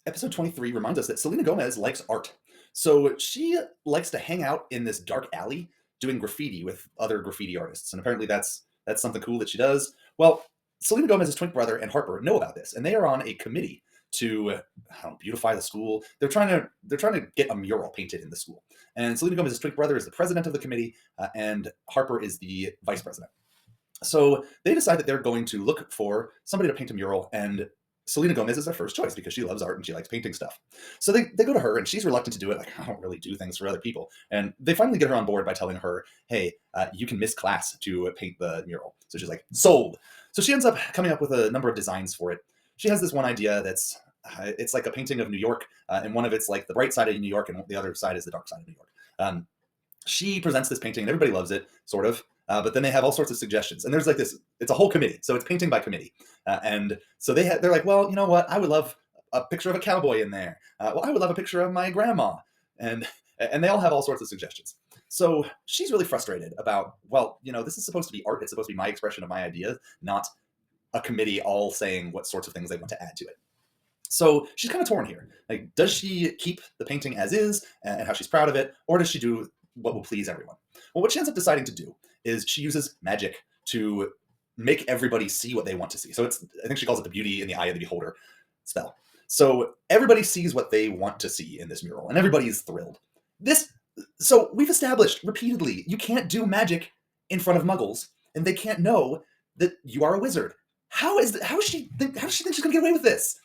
Episode 23 reminds us that Selena Gomez likes art. So she likes to hang out in this dark alley doing graffiti with other graffiti artists. And apparently that's something cool that she does. Well, Selena Gomez's twin brother and Harper know about this, and they are on a committee to I don't know, beautify the school. They're trying to get a mural painted in the school. And Selena Gomez's twin brother is the president of the committee, and Harper is the vice president. So they decide that they're going to look for somebody to paint a mural, and Selena Gomez is their first choice because she loves art and she likes painting stuff. So they go to her, and she's reluctant to do it. Like, I don't really do things for other people. And they finally get her on board by telling her, hey, you can miss class to paint the mural. So she's like, sold. So she ends up coming up with a number of designs for it. She has this one idea that's it's like a painting of New York, and one of it's like the bright side of New York, and the other side is the dark side of New York. She presents this painting and everybody loves it, sort of. But then they have all sorts of suggestions, and there's like this. It's a whole committee, so it's painting by committee, and so they're like, well, you know what? I would love a picture of a cowboy in there. Well, I would love a picture of my grandma, and and they all have all sorts of suggestions. So she's really frustrated about, well, this is supposed to be art. It's supposed to be my expression of my ideas, not a committee all saying what sorts of things they want to add to it. So she's kind of torn here. Like, does she keep the painting as is and how she's proud of it, or does she do what will please everyone? Well, what she ends up deciding to do is she uses magic to make everybody see what they want to see. So I think she calls it the beauty in the eye of the beholder spell. So everybody sees what they want to see in this mural, and everybody is thrilled. This, so we've established repeatedly, you can't do magic in front of muggles, and they can't know that you are a wizard. How does she think she's gonna get away with this?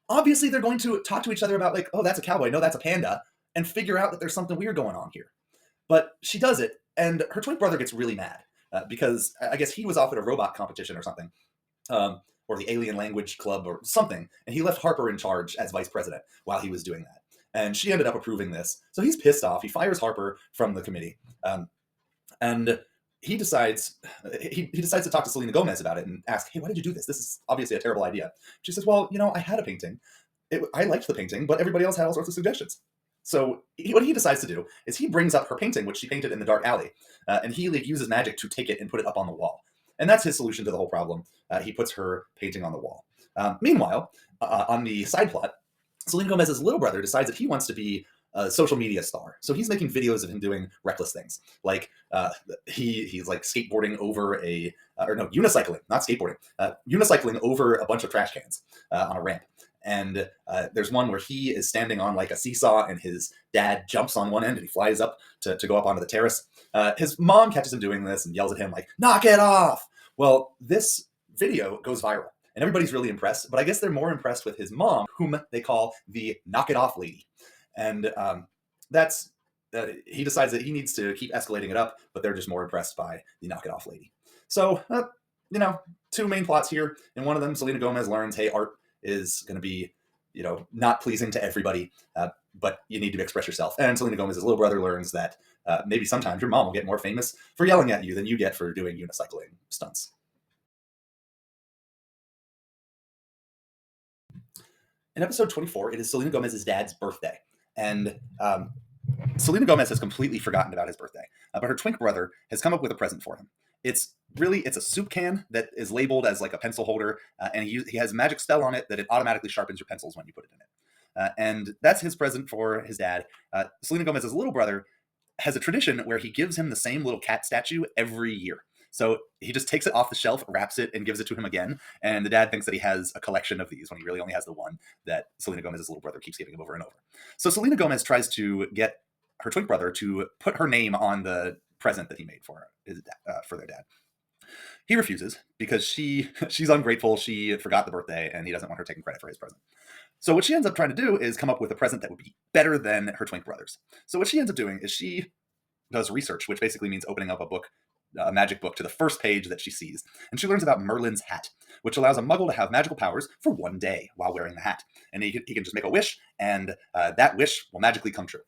Obviously they're going to talk to each other about, like, oh, that's a cowboy, no, that's a panda, and figure out that there's something weird going on here. But she does it, and her twin brother gets really mad because I guess he was off at a robot competition or something, or the Alien Language Club or something, and he left Harper in charge as vice president while he was doing that. And she ended up approving this, so he's pissed off. He fires Harper from the committee, and he decides he decides to talk to Selena Gomez about it and ask, "Hey, why did you do this? This is obviously a terrible idea." She says, "Well, I had a painting. I liked the painting, but everybody else had all sorts of suggestions." So what he decides to do is he brings up her painting, which she painted in the dark alley, and he uses magic to take it and put it up on the wall. And that's his solution to the whole problem. He puts her painting on the wall. Meanwhile, on the side plot, Selena Gomez's little brother decides that he wants to be a social media star. So he's making videos of him doing reckless things, like he's like skateboarding over or no, unicycling, not skateboarding, unicycling over a bunch of trash cans on a ramp. And there's one where he is standing on like a seesaw, and his dad jumps on one end and he flies up to go up onto the terrace. His mom catches him doing this and yells at him like, "Knock it off!" Well, this video goes viral, and everybody's really impressed, but I guess they're more impressed with his mom, whom they call the knock it off lady. And that's he decides that he needs to keep escalating it up, but they're just more impressed by the knock it off lady. So, two main plots here. In one of them, Selena Gomez learns, hey, art is going to be, not pleasing to everybody, but you need to express yourself. And Selena Gomez's little brother learns that maybe sometimes your mom will get more famous for yelling at you than you get for doing unicycling stunts. In episode 24, it is Selena Gomez's dad's birthday. And Selena Gomez has completely forgotten about his birthday, but her twink brother has come up with a present for him. It's a soup can that is labeled as like a pencil holder, and he has a magic spell on it that it automatically sharpens your pencils when you put it in it. And that's his present for his dad. Selena Gomez's little brother has a tradition where he gives him the same little cat statue every year. So he just takes it off the shelf, wraps it, and gives it to him again. And the dad thinks that he has a collection of these when he really only has the one that Selena Gomez's little brother keeps giving him over and over. So Selena Gomez tries to get her twin brother to put her name on the present that he made for their dad. He refuses because she's ungrateful. She forgot the birthday, and he doesn't want her taking credit for his present. So what she ends up trying to do is come up with a present that would be better than her twin brother's. So what she ends up doing is she does research, which basically means opening up a magic book, to the first page that she sees. And she learns about Merlin's hat, which allows a muggle to have magical powers for one day while wearing the hat. And he can just make a wish, and that wish will magically come true.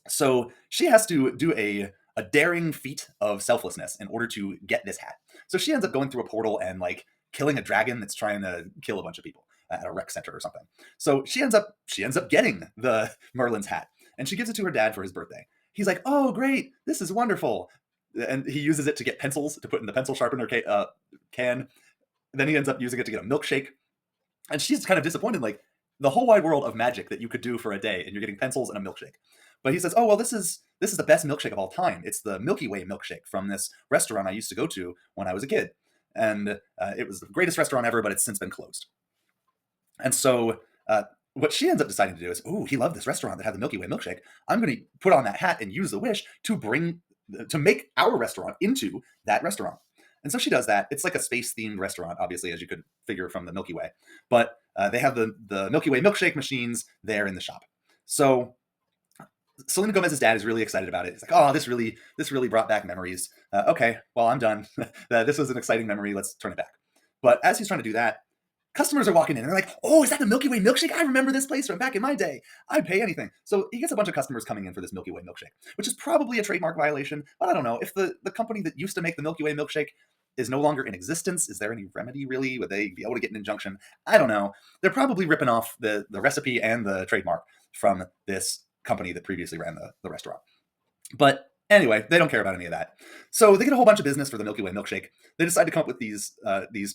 So she has to do a daring feat of selflessness in order to get this hat. So she ends up going through a portal and like killing a dragon that's trying to kill a bunch of people at a rec center or something. So she ends up getting the Merlin's hat, and she gives it to her dad for his birthday. He's like, "Oh, great, this is wonderful," and he uses it to get pencils to put in the pencil sharpener can. Then he ends up using it to get a milkshake, and she's kind of disappointed, like, the whole wide world of magic that you could do for a day, and you're getting pencils and a milkshake. But he says, "Oh well, this is the best milkshake of all time. It's the Milky Way milkshake from this restaurant I used to go to when I was a kid, and it was the greatest restaurant ever, but it's since been closed." And so what she ends up deciding to do is, "Ooh, he loved this restaurant that had the Milky Way milkshake. I'm going to put on that hat and use the wish to make our restaurant into that restaurant." And so she does that. It's like a space themed restaurant, obviously, as you could figure from the Milky Way. But they have the Milky Way milkshake machines there in the shop. So Selena Gomez's dad is really excited about it. He's like, "Oh, this really brought back memories. Okay, well, I'm done. This was an exciting memory. Let's turn it back." But as he's trying to do that, customers are walking in and they're like, "Oh, is that the Milky Way milkshake? I remember this place from back in my day. I'd pay anything." So he gets a bunch of customers coming in for this Milky Way milkshake, which is probably a trademark violation. But I don't know if the company that used to make the Milky Way milkshake is no longer in existence. Is there any remedy really? Would they be able to get an injunction? I don't know. They're probably ripping off the recipe and the trademark from this company that previously ran the restaurant. But anyway, they don't care about any of that. So they get a whole bunch of business for the Milky Way milkshake. They decide to come up with these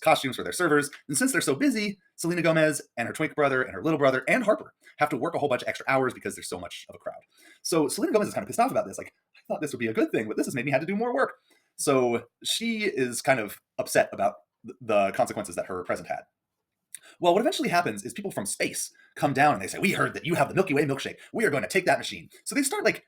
costumes for their servers. And since they're so busy, Selena Gomez and her twink brother and her little brother and Harper have to work a whole bunch of extra hours because there's so much of a crowd. So Selena Gomez is kind of pissed off about this. Like, I thought this would be a good thing, but this has made me have to do more work. So she is kind of upset about the consequences that her present had. Well, what eventually happens is people from space come down and they say, "We heard that you have the Milky Way milkshake. We are going to take that machine." So they start like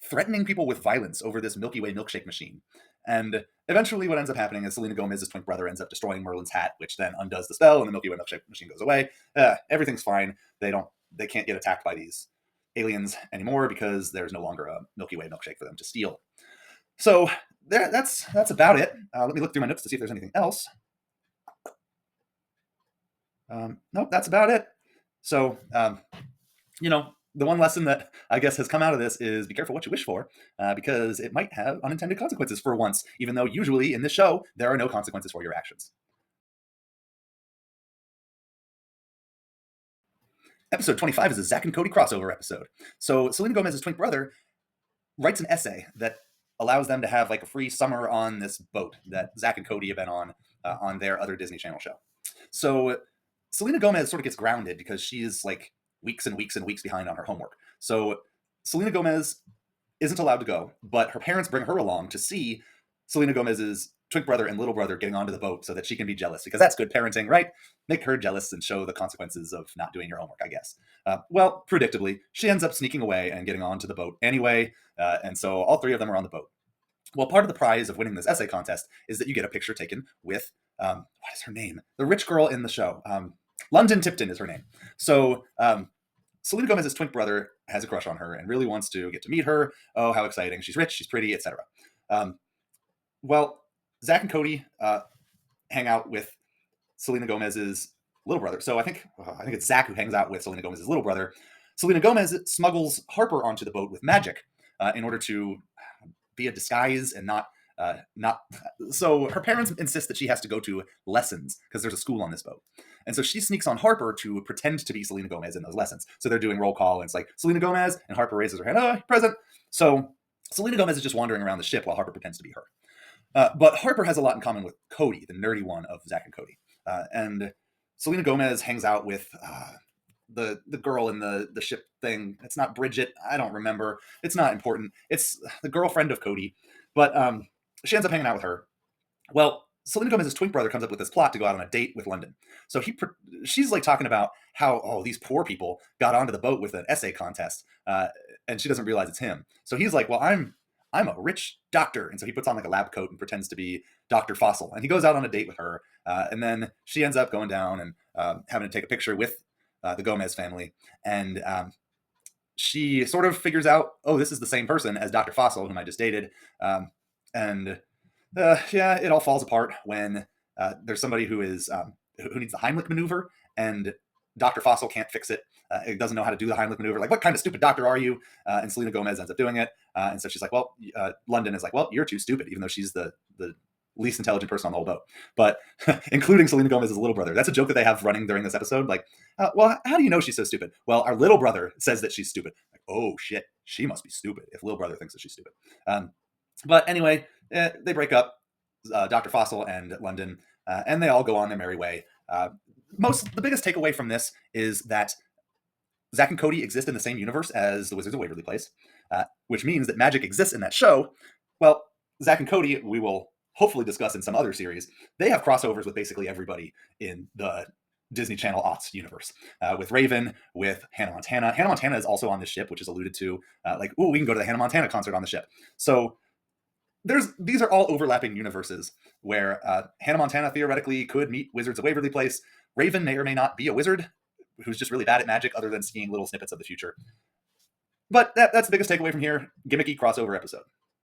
threatening people with violence over this Milky Way milkshake machine. And eventually, what ends up happening is Selena Gomez's twin brother ends up destroying Merlin's hat, which then undoes the spell, and the Milky Way milkshake machine goes away. Everything's fine. They can't get attacked by these aliens anymore because there's no longer a Milky Way milkshake for them to steal. So that's about it. Let me look through my notes to see if there's anything else. Nope, that's about it. So, the one lesson that I guess has come out of this is be careful what you wish for, because it might have unintended consequences for once, even though usually in this show, there are no consequences for your actions. Episode 25 is a Zack and Cody crossover episode. So Selena Gomez's twin brother writes an essay that allows them to have like a free summer on this boat that Zack and Cody have been on their other Disney Channel show. So Selena Gomez sort of gets grounded because she is like weeks and weeks and weeks behind on her homework. So Selena Gomez isn't allowed to go, but her parents bring her along to see Selena Gomez's twin brother and little brother getting onto the boat so that she can be jealous, because that's good parenting, right? Make her jealous and show the consequences of not doing your homework, I guess. Well, predictably, she ends up sneaking away and getting onto the boat anyway, and so all three of them are on the boat. Well, part of the prize of winning this essay contest is that you get a picture taken with, what is her name? The rich girl in the show. London Tipton is her name. So Selena Gomez's twin brother has a crush on her and really wants to get to meet her. Oh, how exciting. She's rich, she's pretty, etc. Well, Zack and Cody hang out with Selena Gomez's little brother. So I think it's Zack who hangs out with Selena Gomez's little brother. Selena Gomez smuggles Harper onto the boat with magic in order to be a disguise and not. So her parents insist that she has to go to lessons because there's a school on this boat. And so she sneaks on Harper to pretend to be Selena Gomez in those lessons. So they're doing roll call and it's like, "Selena Gomez," and Harper raises her hand, "Oh, present." So Selena Gomez is just wandering around the ship while Harper pretends to be her. But Harper has a lot in common with Cody, the nerdy one of Zack and Cody. And Selena Gomez hangs out with the girl in the ship thing. It's not Bridget. I don't remember. It's not important. It's the girlfriend of Cody. But she ends up hanging out with her. Well, Selena Gomez's twin brother comes up with this plot to go out on a date with London. So she's like talking about how, oh, these poor people got onto the boat with an essay contest, and she doesn't realize it's him. So he's like, "Well, I'm a rich doctor," and so he puts on like a lab coat and pretends to be Dr. Fossil, and he goes out on a date with her, and then she ends up going down and having to take a picture with the Gomez family, and she sort of figures out, oh, this is the same person as Dr. Fossil, whom I just dated, and yeah, it all falls apart when there's somebody who needs the Heimlich maneuver, and Dr. Fossil can't fix it. It doesn't know how to do the Heimlich maneuver. Like, what kind of stupid doctor are you? And Selena Gomez ends up doing it. And so she's like, well, London is like, well, you're too stupid, even though she's the least intelligent person on the whole boat. But including Selena Gomez's little brother. That's a joke that they have running during this episode. Like, well, how do you know she's so stupid? Well, our little brother says that she's stupid. Like, oh, shit, she must be stupid if little brother thinks that she's stupid. But anyway, they break up, Dr. Fossil and London, and they all go on their merry way. The biggest takeaway from this is that Zack and Cody exist in the same universe as the Wizards of Waverly Place, which means that magic exists in that show. Well, Zack and Cody, we will hopefully discuss in some other series, they have crossovers with basically everybody in the Disney Channel aughts universe. With Raven, with Hannah Montana. Hannah Montana is also on this ship, which is alluded to. Like, ooh, we can go to the Hannah Montana concert on the ship. So these are all overlapping universes where Hannah Montana theoretically could meet Wizards of Waverly Place. Raven may or may not be a wizard who's just really bad at magic, other than seeing little snippets of the future. But that's the biggest takeaway from here. Gimmicky crossover episode.